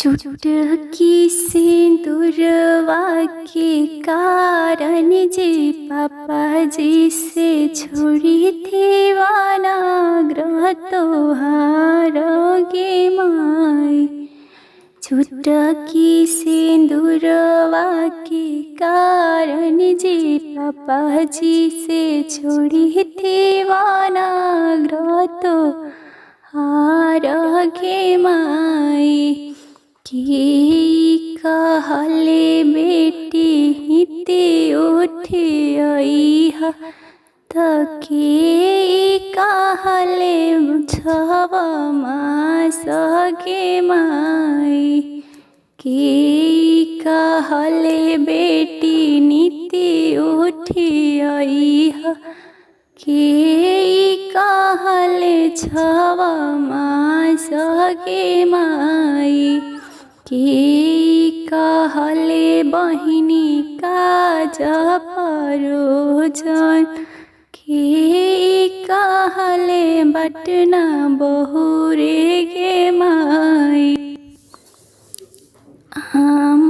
चुटकी सिंदूरवा के कारण जे पापा जी से छोड़ी थी वाला ग्रह तोहार गे माई। चुटकी सिंदूरवा के कारण जे पापा जी से छोड़ी थी वाला ग्रह तोहार गे माई। की कहले बेटी हिते उठे अइहा तके कहले छव मास गे माई। के कहले बेटी नीते उठे अइहा के कहले छव मास गे माई। के कहले बहिनी काज परोजन के कहले बटना बहुरे गे माई। हम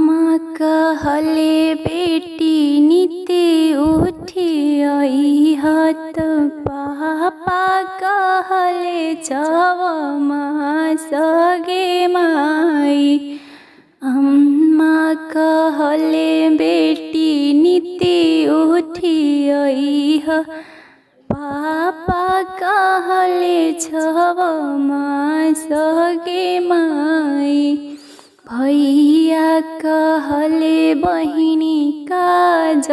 कहले बेटी नीते उठे अइहा त पापा कहले छव मास गे माई। अम्मा कहले बेटी नीते उठे अइहा पापा कहले छव मास गे माई। भैया कहले बहिनी काज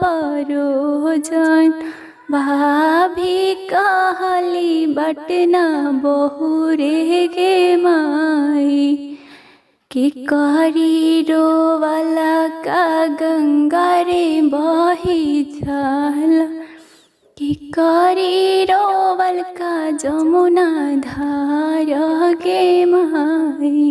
परोजन भाभी कहली बटना बहुरे गे माई। के करी रोवाला का गंगा रे बही जाला के करी रोवल का जमुना धार गे माई।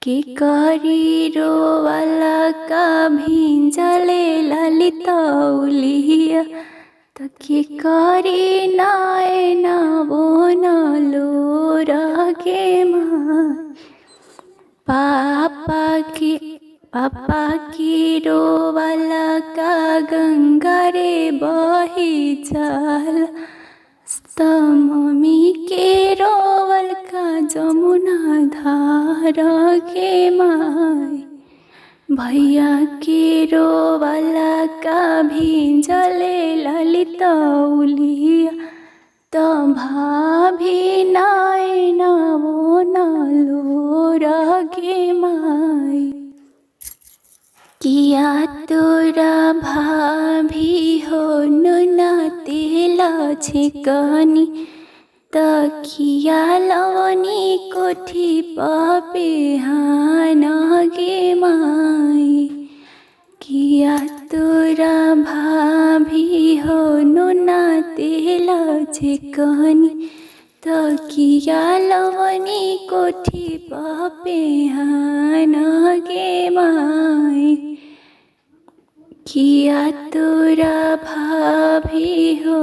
के करी रोवाला का भिंजले ललितौलिया त के करी नयन बोनलो गे माई। पापा की रोवाला का गंगा रे बही जाला त मम्मी के रोवल का जमुना धार गे माई। भैया के रोवाला का भिंजले ललितौलिया त भाभी नयन बोनलो गे माई। किया तोरा भाभी हो नुना तेल छिकनी त किया लवनी कोठी पपे हान गे माई। किया तोरा भाभी हो नुना तेल छिकनी त किया लवनी कोठी पपे हान गे माई। किया तोरा भाभी हो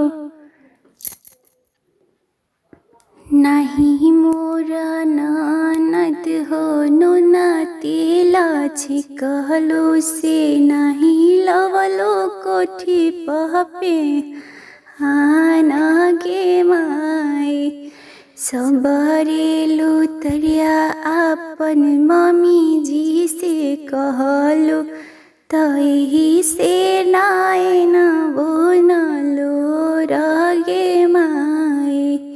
नहीं मोरा ननद हो नुना तेल छिकलो से नहीं लवलो कोठी पपे हान गे माई। सबरेलु तरिया अपन मम्मी जी से कहलो तही से